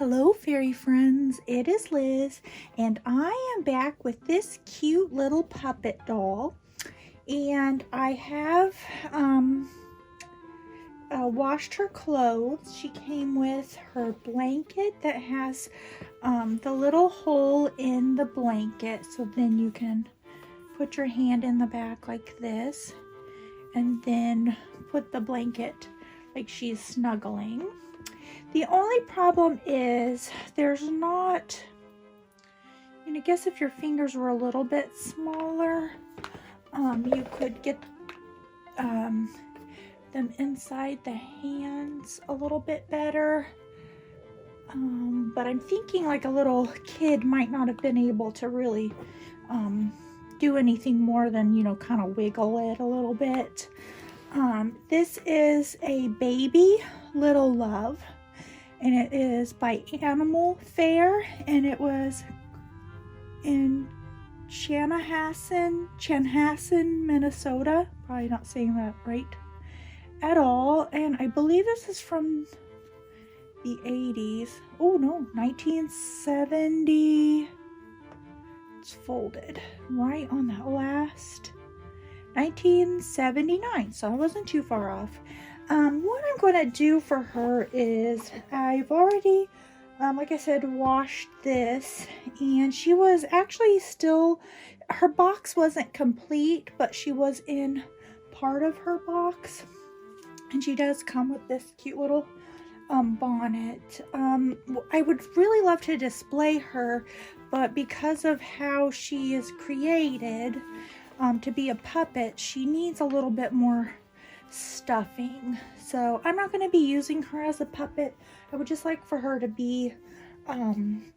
Hello fairy friends, it is Liz and I am back with this cute little puppet doll, and I have washed her clothes. She came with her blanket that has the little hole in the blanket, so then you can put your hand in the back like this and then put the blanket like she's snuggling. The only problem is there's not, and I guess if your fingers were a little bit smaller, you could get them inside the hands a little bit better. But I'm thinking like a little kid might not have been able to really do anything more than, you know, kind of wiggle it a little bit. This is a baby little love, and it is by Animal Fair, and it was in Chanhassen, Minnesota. Probably not saying that right at all. And I believe this is from the 80s. Oh no, 1970. It's folded right on that last 1979, so I wasn't too far off. What I'm going to do for her is I've already, like I said, washed this, and she was actually still, her box wasn't complete, but she was in part of her box, and she does come with this cute little bonnet. I would really love to display her, but because of how she is created to be a puppet, she needs a little bit more stuffing, so I'm not going to be using her as a puppet. I would just like for her to be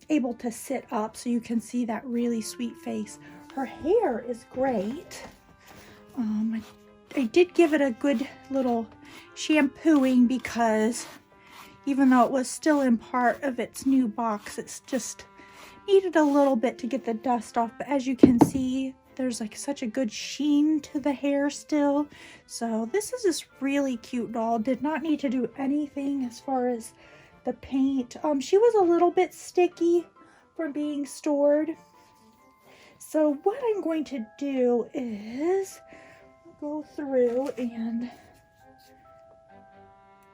able to sit up so you can see that really sweet face. Her hair is great. I did give it a good little shampooing because even though it was still in part of its new box, it's just needed a little bit to get the dust off. But as you can see, there's like such a good sheen to the hair still. So this is this really cute doll. Did not need to do anything as far as the paint. She was a little bit sticky from being stored. So what I'm going to do is go through and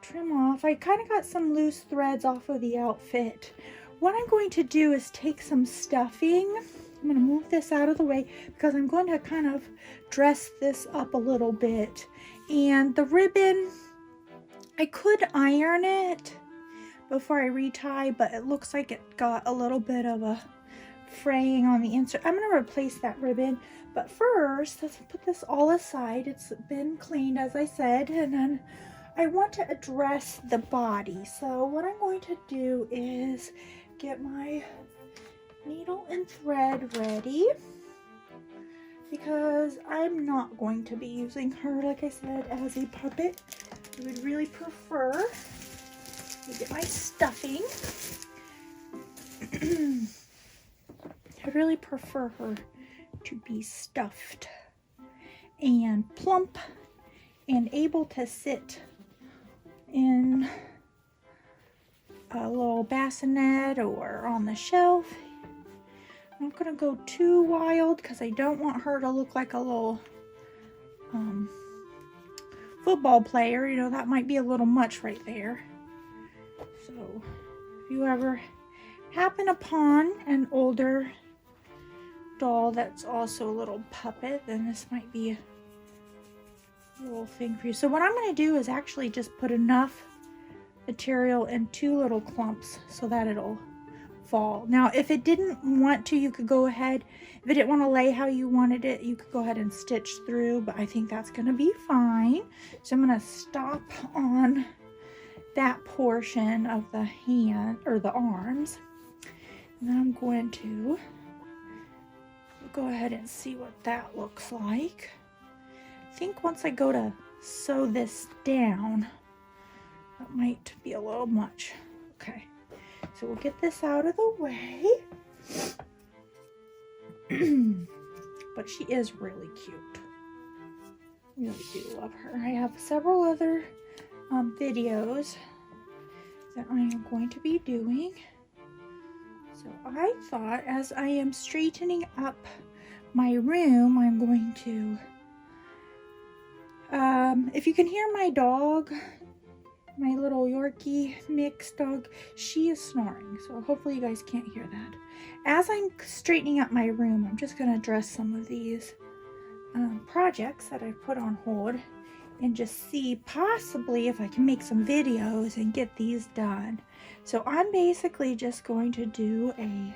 trim off. I kind of got some loose threads off of the outfit. What I'm going to do is take some stuffing. I'm going to move this out of the way because I'm going to kind of dress this up a little bit. And the ribbon, I could iron it before I retie, but it looks like it got a little bit of a fraying on the insert. I'm going to replace that ribbon, but first let's put this all aside. It's been cleaned, as I said, and then I want to address the body. So what I'm going to do is get my needle and thread ready, because I'm not going to be using her, like I said, as a puppet. I would really prefer to get my stuffing. I really prefer her to be stuffed and plump and able to sit in a little bassinet or on the shelf. I'm not going to go too wild because I don't want her to look like a little football player. You know, that might be a little much right there. So if you ever happen upon an older doll that's also a little puppet, then this might be a little thing for you. So what I'm going to do is actually just put enough material in two little clumps so that it'll fall. Now if it didn't want to, you could go ahead, if it didn't want to lay how you wanted it, you could go ahead and stitch through, but I think that's going to be fine. So I'm going to stop on that portion of the hand or the arms, and then I'm going to go ahead and see what that looks like. I think once I go to sew this down, that might be a little much. Okay, so we'll get this out of the way. But she is really cute. I really do love her. I have several other videos that I am going to be doing. So I thought as I am straightening up my room, I'm going to, if you can hear my dog, my little Yorkie mix dog, she is snoring. So hopefully you guys can't hear that. As I'm straightening up my room, I'm just going to address some of these projects that I've put on hold and just see possibly if I can make some videos and get these done. So I'm basically just going to do a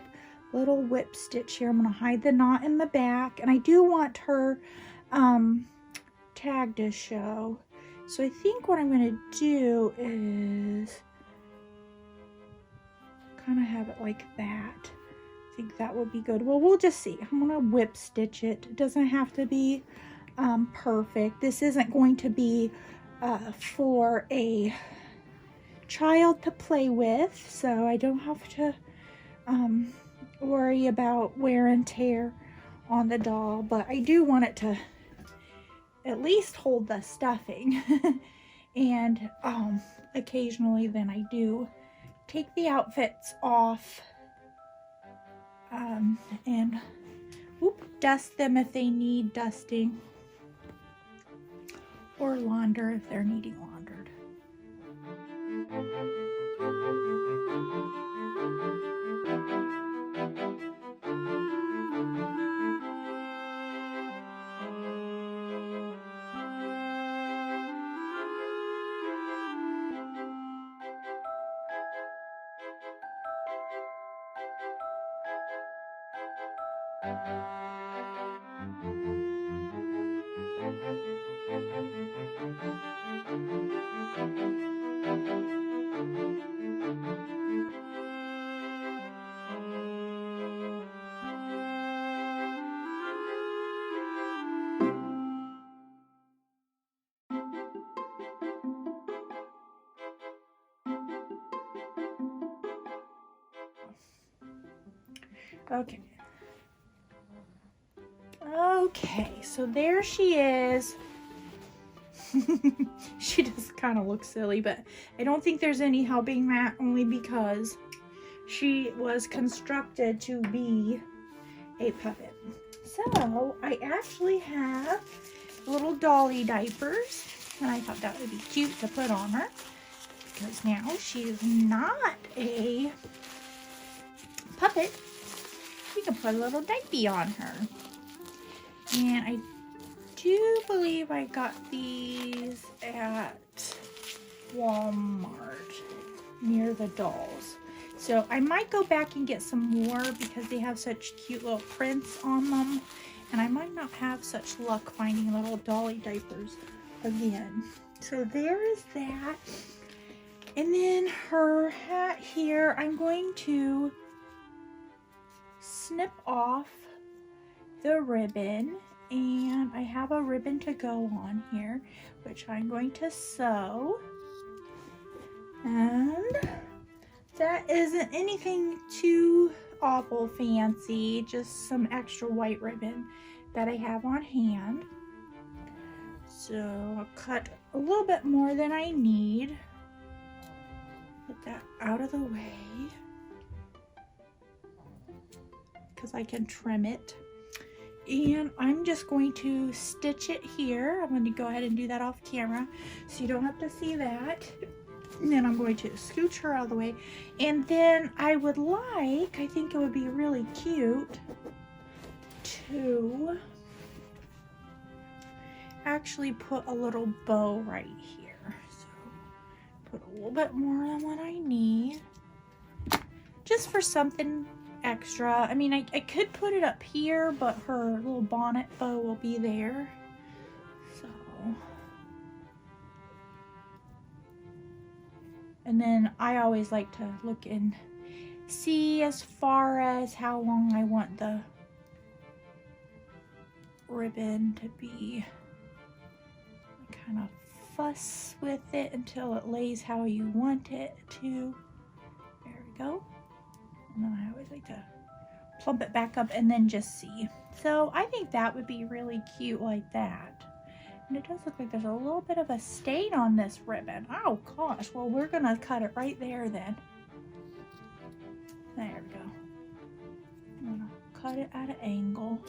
little whip stitch here. I'm going to hide the knot in the back, and I do want her tag to show. So I think what I'm going to do is kind of have it like that. I think that would be good. Well, we'll just see. I'm going to whip stitch it. It doesn't have to be perfect. This isn't going to be for a child to play with, so I don't have to worry about wear and tear on the doll, but I do want it to at least hold the stuffing. And occasionally then I do take the outfits off and dust them if they need dusting, or launder if they're needing laundered. Okay. Okay, so there she is. She does kind of look silly, but I don't think there's any helping that, only because she was constructed to be a puppet. So I actually have little dolly diapers, and I thought that would be cute to put on her, because now she is not a puppet. You can put a little diaper on her. And I do believe I got these at Walmart near the dolls. So I might go back and get some more because they have such cute little prints on them. And I might not have such luck finding little dolly diapers again. So there is that. And then her hat here, I'm going to snip off the ribbon, and I have a ribbon to go on here, which I'm going to sew. And that isn't anything too awful fancy, just some extra white ribbon that I have on hand. So I'll cut a little bit more than I need. Get that out of the way, because I can trim it. And I'm just going to stitch it here. I'm going to go ahead and do that off camera so you don't have to see that. And then I'm going to scooch her out of the way. And then I would like, I think it would be really cute to actually put a little bow right here. So put a little bit more than what I need, just for something extra. I mean, I could put it up here, but her little bonnet bow will be there. So, and then I always like to look and see as far as how long I want the ribbon to be. Kind of fuss with it until it lays how you want it to. There we go. And then I always like to plump it back up and then just see. So I think that would be really cute like that. And it does look like there's a little bit of a stain on this ribbon. Oh gosh, well we're gonna cut it right there then. There we go. cut it at an angle.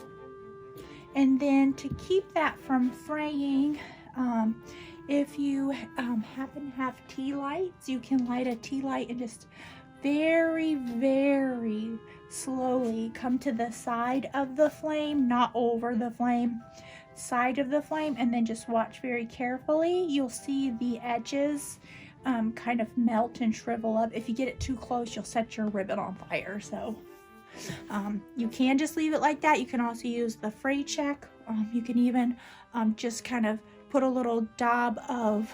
And then to keep that from fraying, if you happen to have tea lights, you can light a tea light and just very, very slowly come to the side of the flame, not over the flame, side of the flame, and then just watch very carefully. You'll see the edges kind of melt and shrivel up. If you get it too close, you'll set your ribbon on fire. So you can just leave it like that. You can also use the fray check. You can even just kind of put a little dab of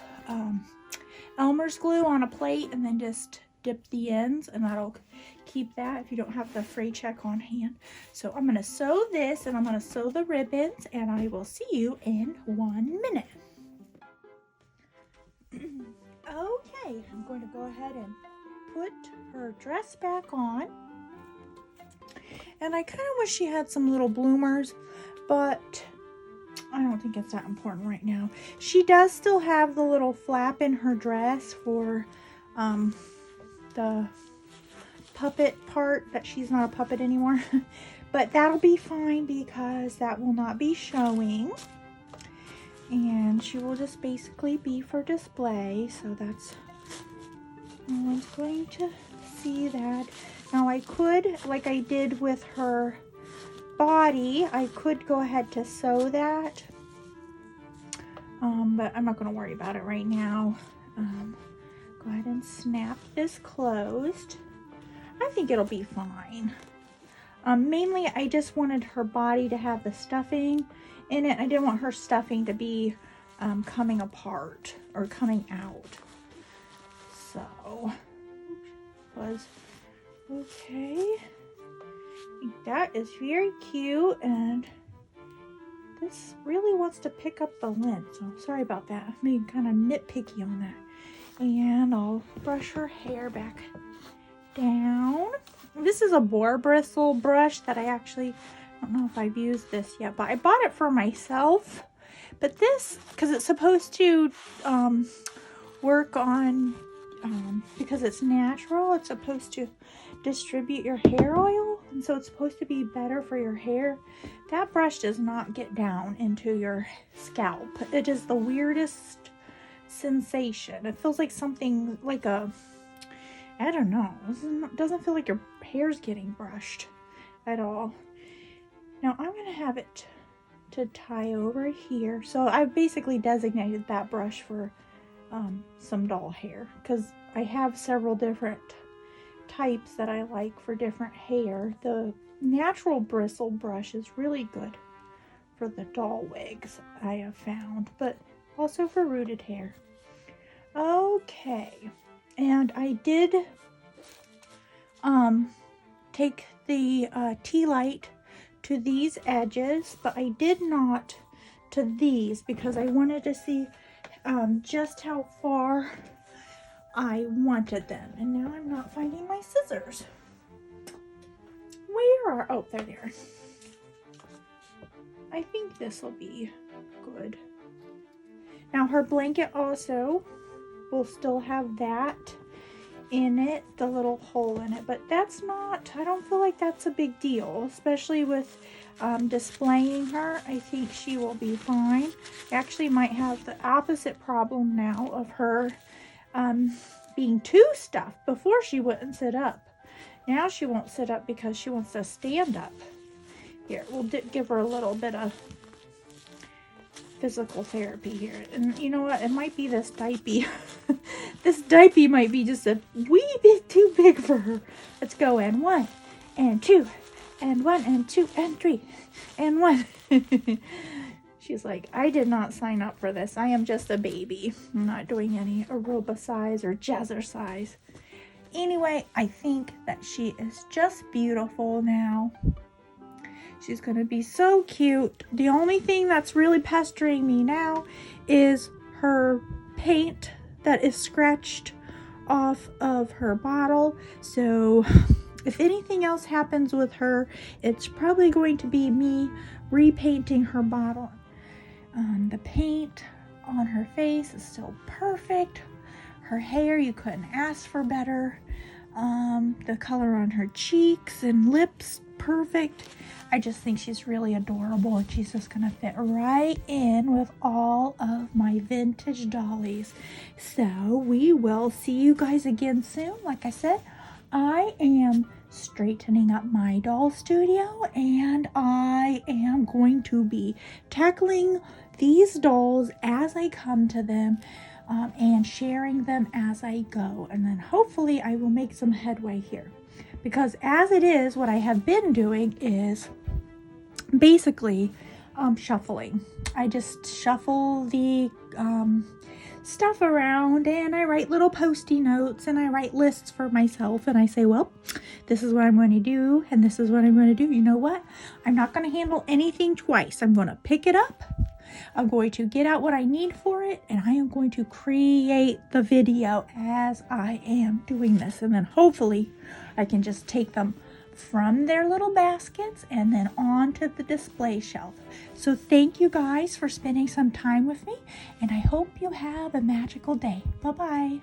Elmer's glue on a plate and then just dip the ends, and that'll keep that if you don't have the fray check on hand. So I'm going to sew this, and I'm going to sew the ribbons, and I will see you in 1 minute. Okay, I'm going to go ahead and put her dress back on. And I kind of wish she had some little bloomers, but I don't think it's that important right now. She does still have the little flap in her dress for the puppet part, that she's not a puppet anymore. But that'll be fine because that will not be showing. And she will just basically be for display. So that's, no one's going to see that. Now I could, like I did with her body, I could go ahead to sew that. But I'm not going to worry about it right now. Go ahead and snap this closed. I think it'll be fine. Mainly, I just wanted her body to have the stuffing in it. I didn't want her stuffing to be coming apart or coming out. So, was okay. I think that is very cute, and this really wants to pick up the lint, so sorry about that. I'm being kind of nitpicky on that. And I'll brush her hair back down. This is a boar bristle brush that I don't know if I've used this yet, but I bought it for myself. But this, because it's supposed to work on, because it's natural, it's supposed to distribute your hair oil, and so it's supposed to be better for your hair. That brush does not get down into your scalp. It is the weirdest sensation. It feels like something like I don't know. It doesn't feel like your hair's getting brushed at all. Now I'm going to have it to tie over here. So I've basically designated that brush for some doll hair, because I have several different types that I like for different hair. The natural bristle brush is really good for the doll wigs, I have found, but also for rooted hair. Okay, and I did take the tea light to these edges, but I did not to these because I wanted to see just how far I wanted them. And now I'm not finding my scissors. Where are, oh, there they are. I think this will be good. Now her blanket also will still have that in it, the little hole in it, but that's not, I don't feel like that's a big deal, especially with displaying her. I think she will be fine. I actually might have the opposite problem now of her being too stuffed. Before she wouldn't sit up. Now she won't sit up because she wants to stand up. Here, we'll give her a little bit of physical therapy here. And you know what? It might be this diaper. This diaper might be just a wee bit too big for her. Let's go. And 1, and 2, and 1, and 2, and 3, and 1. She's like, I did not sign up for this. I am just a baby. I'm not doing any aerobicize or jazzercise. Anyway, I think that she is just beautiful now. She's going to be so cute. The only thing that's really pestering me now is her paint that is scratched off of her bottle. So if anything else happens with her, it's probably going to be me repainting her bottle. The paint on her face is still perfect. Her hair, you couldn't ask for better. The color on her cheeks and lips, perfect. I just think she's really adorable, and she's just gonna fit right in with all of my vintage dollies. So we will see you guys again soon. Like I said, I am straightening up my doll studio, and I am going to be tackling these dolls as I come to them, and sharing them as I go, and then hopefully I will make some headway here, because as it is, what I have been doing is basically shuffling. I just shuffle the stuff around, and I write little post-it notes, and I write lists for myself, and I say, well, this is what I'm going to do, and this is what I'm going to do. You know what? I'm not going to handle anything twice. I'm going to pick it up. I'm going to get out what I need for it, and I am going to create the video as I am doing this, and then hopefully I can just take them from their little baskets and then onto the display shelf. So thank you guys for spending some time with me, and I hope you have a magical day. Bye-bye.